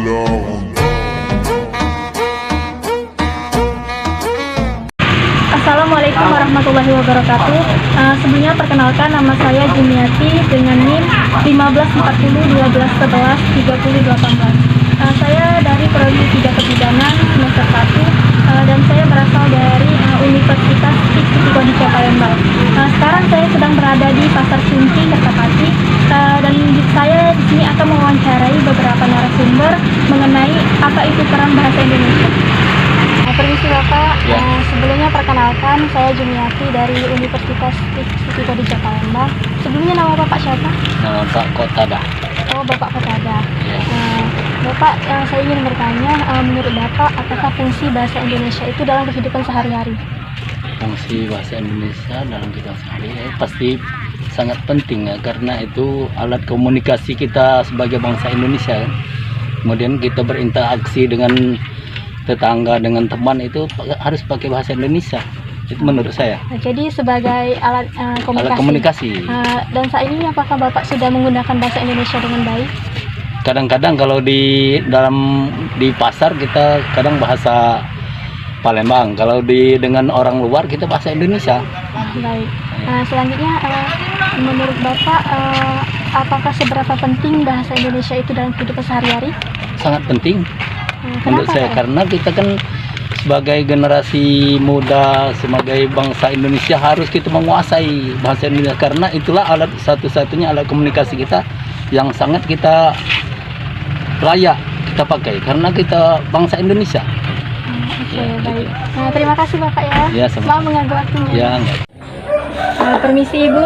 Assalamualaikum warahmatullahi wabarakatuh. Sebelumnya perkenalkan, nama saya Jumiati dengan NIM 154012113018. Saya dari Prodi 3 Kebidanan semester 1 dan saya berasal dari Universitas Siti Kodija Palembang. Sekarang saya sedang berada di Pasar Sunti, Kertapati, dan saya di sini akan mewawancarai beberapa narasumber mengenai apa itu peran bahasa Indonesia. Permisi Bapak, Ya. Sebelumnya perkenalkan, saya Jumiati dari Universitas Siti Kodija Palembang. Sebelumnya nama Bapak siapa? Nama Pak Kotada. Oh, Bapak Kotada. Ya. Bapak, saya ingin bertanya, menurut Bapak, apakah fungsi bahasa Indonesia itu dalam kehidupan sehari-hari? Fungsi bahasa Indonesia dalam kehidupan sehari-hari pasti sangat penting ya, karena itu alat komunikasi kita sebagai bangsa Indonesia kan. Kemudian kita berinteraksi dengan tetangga, dengan teman, itu harus pakai bahasa Indonesia. Itu menurut saya. Jadi sebagai alat komunikasi. Alat komunikasi. Dan saat ini apakah Bapak sudah menggunakan bahasa Indonesia dengan baik? Kadang-kadang kalau di pasar kita kadang bahasa Palembang, kalau dengan orang luar kita bahasa Indonesia. Baik. Selanjutnya, menurut Bapak, apakah seberapa penting bahasa Indonesia itu dalam kehidupan sehari-hari? Sangat penting menurut Kenapa, saya, Pak? karena kita kan sebagai generasi muda, sebagai bangsa Indonesia harus kita menguasai bahasa Indonesia, karena itulah alat satu-satunya alat komunikasi kita yang sangat kita layak kita pakai, karena kita bangsa Indonesia. Oke, baik. Terima kasih Bapak ya. Ya, sama-sama. Selamat mengganggu waktunya. Ya, enggak. Permisi Ibu,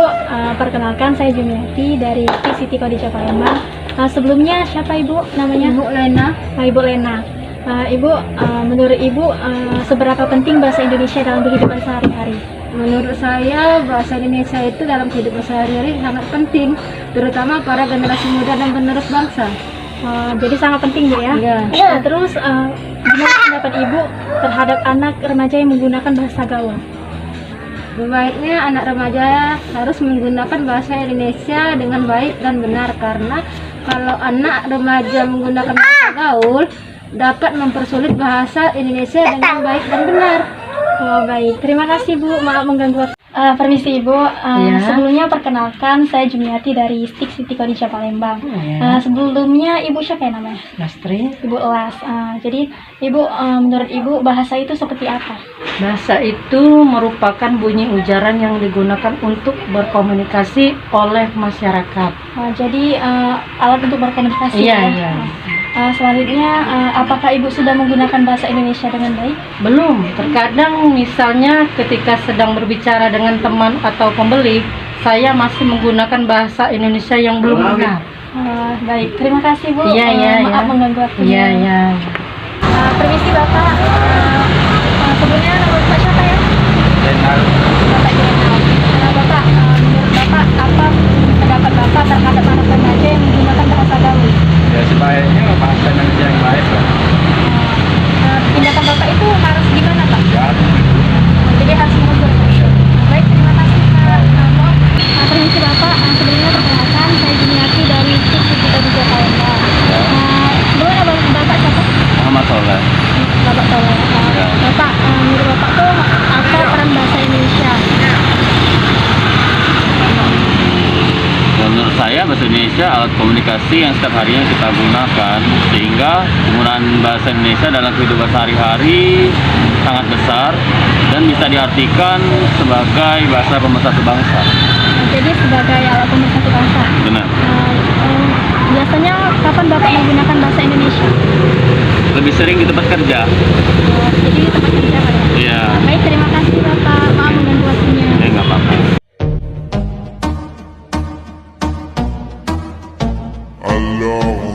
perkenalkan saya Jumiati dari Siti Kodija Palembang. Sebelumnya siapa Ibu namanya? Ibu Lena. Ibu Lena. Ibu, menurut Ibu seberapa penting bahasa Indonesia dalam kehidupan sehari-hari? Menurut saya bahasa Indonesia itu dalam kehidupan sehari-hari sangat penting, terutama para generasi muda dan penerus bangsa. Jadi sangat penting Bu ya. Iya. Terus gimana pendapat Ibu terhadap anak remaja yang menggunakan bahasa gaul? Sebaiknya anak remaja harus menggunakan bahasa Indonesia dengan baik dan benar, karena kalau anak remaja menggunakan bahasa gaul dapat mempersulit bahasa Indonesia dengan baik dan benar. Oh, baik, terima kasih Bu, maaf mengganggu. Permisi Ibu, Ya. sebelumnya perkenalkan saya Jumiati dari Siti Kodija Palembang. Ya. Sebelumnya Ibu siapa ya namanya? Lastri, Ibu Elas. Jadi Ibu, menurut Ibu bahasa itu seperti apa? bahasa itu merupakan bunyi ujaran yang digunakan untuk berkomunikasi oleh masyarakat. Jadi alat untuk berkomunikasi. Iya, ya? iya. Selanjutnya, apakah Ibu sudah menggunakan bahasa Indonesia dengan baik? Belum, terkadang misalnya ketika sedang berbicara dengan teman atau pembeli, saya masih menggunakan bahasa Indonesia yang belum benar. Baik, terima kasih Bu. Iya, iya, Maaf iya. mengganggu waktunya. Iya, iya. Permisi Bapak, sebelumnya nama Bapak siapa ya? Bapak Jenal. Bapak, menurut Bapak apa pendapat Bapak terhadap anak remaja yang menggunakan bahasa gaul? Ya, sebaiknya bahasa Indonesia yang baik lah. Tindakan Bapak itu harus gimana Pak? Ya, Jadi harus mengukur. Baik, terima kasih Pak. Maaf, permisi Bapak, sebelumnya perkenalkan saya Jumiati dari Siti Kodija Palembang. Sebelumnya Bapak siapa? Muhammad Soleh. Bapak Soleh. Ya. Bapak, menurut Bapak tuh apa peran bahasa Indonesia? Menurut saya bahasa Indonesia alat komunikasi yang setiap harinya kita gunakan, sehingga penggunaan bahasa Indonesia dalam kehidupan sehari-hari sangat besar dan bisa diartikan sebagai bahasa pemersatu bangsa. Jadi sebagai alat pemersatu bangsa. Benar. Biasanya kapan Bapak menggunakan bahasa Indonesia? Lebih sering di tempat kerja. Jadi di tempat kerja Pak ya? Iya. Baik, terima kasih Bapak. Maaf mengganggu waktunya. Ya, nggak apa-apa. Allah